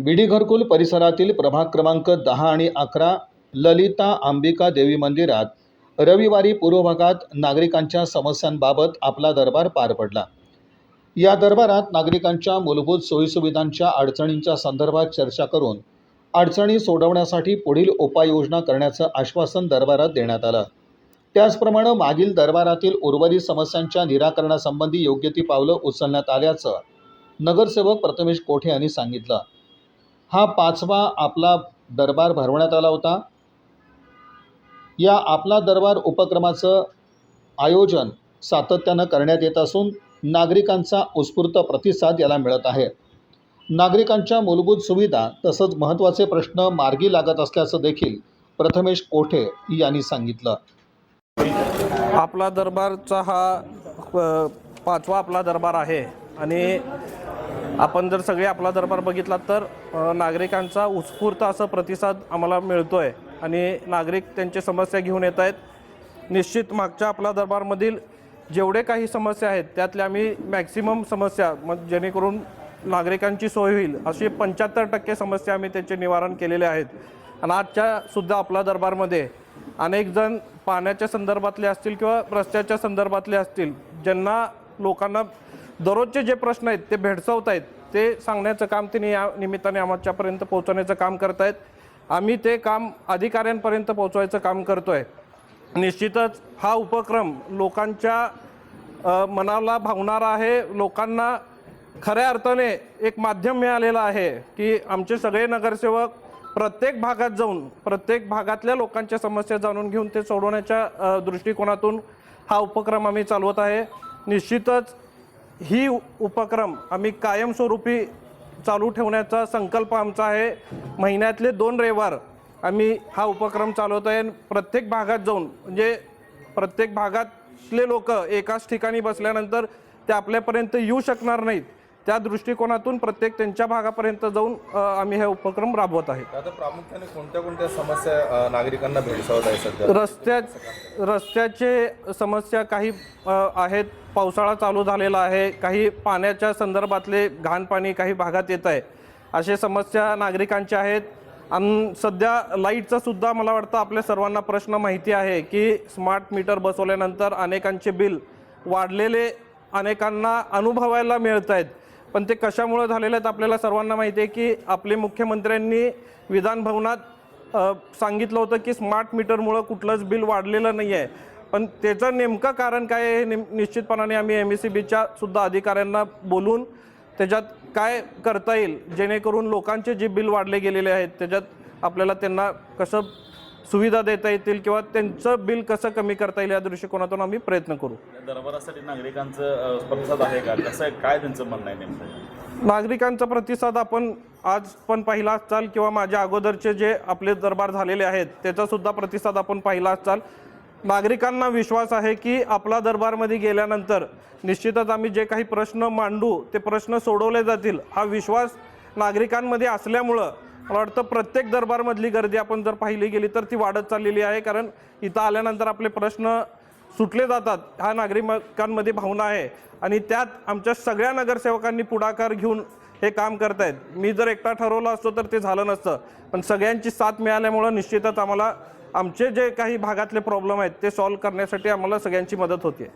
बीडी घरकुल परिसरातील प्रभाग क्रमांक 10 आणि 11 ललिता अंबिका देवी मंदिरात रविवारी पूर्व भागात नागरिकांच्या समस्यांबाबत आपला दरबार पार पडला। या दरबारात नागरिकांच्या मूलभूत सोयीसुविधांच्या अडचणींच्या संदर्भात चर्चा करून अडचणी सोडवण्यासाठी पुढील उपाययोजना करण्याचं आश्वासन दरबारात देण्यात आलं। त्याचप्रमाणे मागील दरबारातील उर्वरित समस्यांच्या निराकरणासंबंधी योग्य ती पावलं उचलण्यात आल्याचं नगरसेवक प्रथमेश कोठे यांनी सांगितलं। हा 5वा आपला दरबार भरवण्यात आला होता। या आपला दरबार उपक्रमाचं आयोजन सातत्यानं करण्यात येत असून नागरिकांचा उत्स्फूर्त प्रतिसाद याला मिळत आहे। नागरिकांच्या मूलभूत सुविधा तसंच महत्त्वाचे प्रश्न मार्गी लागत असल्याचं देखील प्रथमेश कोठे यांनी सांगितलं। आपला दरबारचा हा 5वा आपला दरबार आहे आणि आपण जर सगळे आपला दरबार बघितला तर नागरिकांचा उत्स्फूर्त असा प्रतिसाद आम्हाला मिळतोय आणि नागरिक त्यांची समस्या घेऊन येत आहेत। निश्चित मागच्या आपला दरबारमधील जेवढे काही समस्या आहेत त्यातल्या आम्ही मॅक्सिमम समस्या जेणेकरून नागरिकांची सोय होईल अशी 75% समस्या आम्ही त्याचे निवारण केलेले आहेत। आणि आजच्या सुद्धा आपला दरबारमध्ये अनेक जण पाण्याच्या संदर्भातले असतील किंवा रस्त्याच्या संदर्भातले असतील, ज्यांना लोकांना दररोजचे जे प्रश्न आहेत ते भेडसावत आहेत, ते सांगण्याचं काम त्यांनी या निमित्ताने आमच्यापर्यंत पोहोचवण्याचं काम करत आहेत। आम्ही ते काम अधिकाऱ्यांपर्यंत पोहोचवायचं काम करतोय। निश्चितच हा उपक्रम लोकांच्या मनाला भावणारा आहे। लोकांना खऱ्या अर्थाने एक माध्यम मिळालेलं आहे की आमचे सगळे नगरसेवक प्रत्येक भागात जाऊन प्रत्येक भागातल्या लोकांच्या समस्या जाणून घेऊन ते सोडवण्याच्या दृष्टिकोनातून हा उपक्रम आम्ही चालवत आहे। निश्चितच ही उपक्रम आम्ही कायमस्वरूपी चालू ठेवण्याचा संकल्प आमचा आहे। महिन्यातले 2 रविवार आम्ही हा उपक्रम चालवत आहे। प्रत्येक भागात जाऊन म्हणजे प्रत्येक भागातले लोक एकाच ठिकाणी बसल्यानंतर ते आपल्यापर्यंत येऊ शकणार नाहीत, त्या दृष्टिकोनातून प्रत्येक त्यांच्या भागापर्यंत जाऊन आम्ही हे उपक्रम राबवत आहे। आता प्रामुख्याने कोणत्या समस्या नागरिकांना भेडसावत आहे सध्या? रस्त्याचे समस्या काही आहेत। पावसाळा चालू झालेला आहे, काही पाण्याच्या संदर्भातले घाण पाणी काही भागात येत आहे, असे समस्या नागरिकांच्या आहेत। आणि सध्या लाईटचा सुद्धा मला वाटतं आपल्या सर्वांना प्रश्न माहिती आहे की स्मार्ट मीटर बसवल्यानंतर अनेकांचे बिल वाढलेले अनेकांना अनुभवायला मिळत आहेत। पण ते कशामुळे झालेले आहेत आपल्याला सर्वांना माहिती आहे की आपले मुख्यमंत्र्यांनी विधान भवनात सांगितलं होतं की स्मार्ट मीटरमुळे कुठलंच बिल वाढलेलं नाही आहे। पण त्याचं नेमकं कारण काय आहे हे निश्चितपणाने आम्ही MECBच्या सुद्धा अधिकाऱ्यांना बोलून त्याच्यात काय करता येईल जेणेकरून लोकांचे जे बिल वाढले गेलेले आहेत त्याच्यात आपल्याला त्यांना कसं सुविधा देता येतील किंवा त्यांचं बिल कसं कमी करता येईल या दृष्टिकोनातून आम्ही प्रयत्न करू। दरबारासाठी नागरिकांचं प्रतिसाद आहे का? कसं आहे, काय त्यांचं म्हणणं आहे नेमकं? नागरिकांचा प्रतिसाद आपण आज पण पाहिला असाल किंवा माझ्या अगोदरचे जे आपले दरबार झालेले आहेत त्याचा सुद्धा प्रतिसाद आपण पाहिला असाल। नागरिकांना विश्वास आहे की आपला दरबारमध्ये गेल्यानंतर निश्चितच आम्ही जे काही प्रश्न मांडू ते प्रश्न सोडवले जातील, हा विश्वास नागरिकांमध्ये असल्यामुळं मला वाटतं प्रत्येक दरबारमधली गर्दी आपण जर पाहिली गेली तर ती वाढत चाललेली आहे। कारण इथं आल्यानंतर आपले प्रश्न सुटले जातात, हा नागरिकांमध्ये भावना आहे आणि त्यात आमच्या सगळ्या नगरसेवकांनी पुढाकार घेऊन हे काम करत आहेत। मी जर एकटा ठरवलं असतो तर ते झालं नसतं, पण सगळ्यांची साथ मिळाल्यामुळं निश्चितच आम्हाला आमचे जे काही भागातले प्रॉब्लेम आहेत ते सॉल्व्ह करण्यासाठी आम्हाला सगळ्यांची मदत होते।